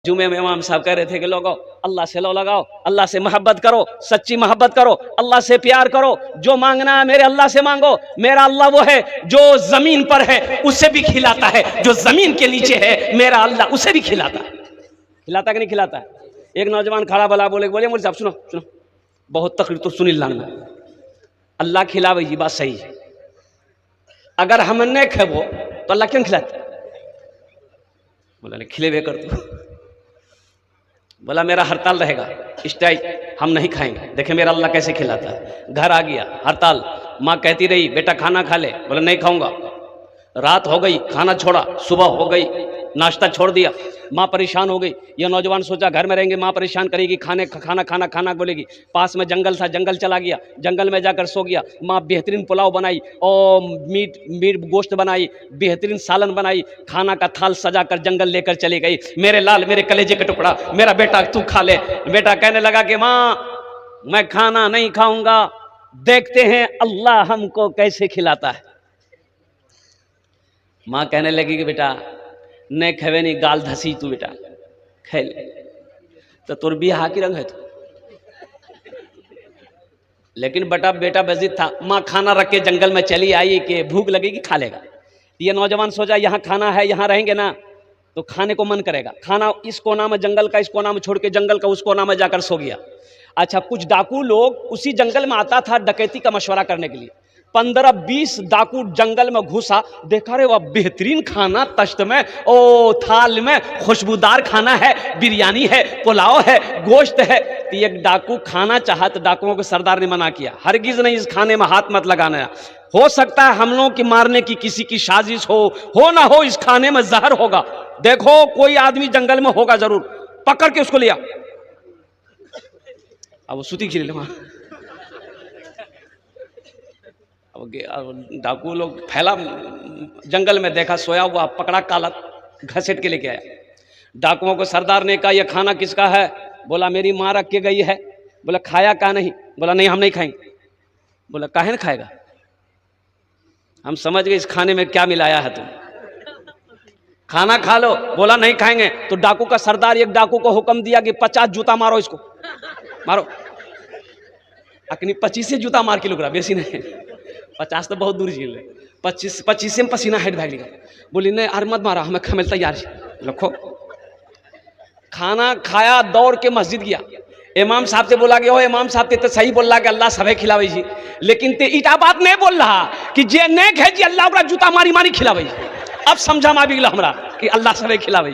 जुमे में इमाम साहब कह रहे थे कि लोगों अल्लाह से लो लगाओ, अल्लाह से मोहब्बत करो, सच्ची मोहब्बत करो, अल्लाह से प्यार करो, जो मांगना है मेरे अल्लाह से मांगो। मेरा अल्लाह वो है जो जमीन पर है उसे भी खिलाता है, जो जमीन के नीचे है मेरा अल्लाह उसे भी खिलाता है। खिलाता कि नहीं खिलाता है? एक नौजवान खड़ा भला बोले मुझे साहब सुनो सुनो बहुत तकलीफ तो सुनी लाना, अल्लाह खिलावे जी बात सही है, अगर हम नहीं खेबो तो अल्लाह क्यों खिलाता? बोला खिलेबे कर तू। बोला मेरा हड़ताल रहेगा, स्ट्राइक, हम नहीं खाएंगे। देखे मेरा अल्लाह कैसे खिलाता है। घर आ गया हड़ताल, माँ कहती रही बेटा खाना खा ले, बोला नहीं खाऊंगा। रात हो गई खाना छोड़ा, सुबह हो गई नाश्ता छोड़ दिया, माँ परेशान हो गई। यह नौजवान सोचा घर में रहेंगे माँ परेशान करेगी, खाना बोलेगी। पास में जंगल था, जंगल चला गया, जंगल में जाकर सो गया। माँ बेहतरीन पुलाव बनाई और मीट गोश्त बनाई, बेहतरीन सालन बनाई, खाना का थाल सजा कर जंगल लेकर चली गई। मेरे लाल मेरे कलेजे का टुकड़ा मेरा बेटा तू खा ले। बेटा कहने लगा कि माँ मैं खाना नहीं खाऊंगा, देखते हैं अल्लाह हमको कैसे खिलाता है। माँ कहने लगी कि बेटा नहीं खेवे नहीं, गाल धसी तू बेटा खे ले, तो तुर बिहा की रंग है तू। लेकिन बेटा बेजिद था। माँ खाना रख के जंगल में चली आई कि भूख लगेगी खा लेगा। ये नौजवान सोचा यहाँ खाना है, यहाँ रहेंगे ना तो खाने को मन करेगा। खाना इस कोना में जंगल का, इस कोना में छोड़ के जंगल का उस कोना में जाकर सो गया। अच्छा, कुछ डाकू लोग उसी जंगल में आता था डकैती का मशवरा करने के लिए। 15-20 डाकू जंगल में घुसा, देखा रे वह बेहतरीन खाना तश्त में, ओ थाल में खुशबूदार खाना है, बिरयानी है, पुलाव है, गोश्त है। तो एक डाकू खाना चाहा तो डाकुओं के सरदार ने मना किया, हरगिज नहीं इस खाने में हाथ मत लगाना। हो सकता है हम लोगों की मारने की किसी की साजिश हो ना हो, इस खाने में जहर होगा। देखो कोई आदमी जंगल में होगा जरूर, पकड़ के उसको लिया। अब वो सूती खिले वहां, अब डाकू लोग फैला जंगल में, देखा सोया हुआ, पकड़ा, काला घसीट के लेके आया। डाकुओं को सरदार ने कहा यह खाना किसका है? बोला मेरी माँ रख के गई है। बोला खाया का नहीं? बोला नहीं हम नहीं खाएंगे। बोला काहे न खाएगा? हम समझ गए इस खाने में क्या मिलाया है तुम, खाना खा लो। बोला नहीं खाएंगे। तो डाकू का सरदार एक डाकू को हुक्म दिया कि 50 जूता मारो, इसको मारो। अकनी 25 जूता मार के लुक रहा, बेसी नहीं, 50 तो बहुत दूर झील है, 25 में पसीना हेड भाग लिया। बोली नहीं अर मत मारा, हमें खमेल तैयार रखो। खाना खाया, दौड़ के मस्जिद गया। इमाम साहब से बोला कि ओ इमाम साहब ते तो सही बोल रहा कि अल्लाह सभे खिलावे जी, लेकिन ते इटा बात नहीं बोल रहा कि जे नहीं खाए जी अल्लाह जूता मारी मारी खिलावे। अब समझा मा भी हमरा कि अल्लाह सभे खिलावे।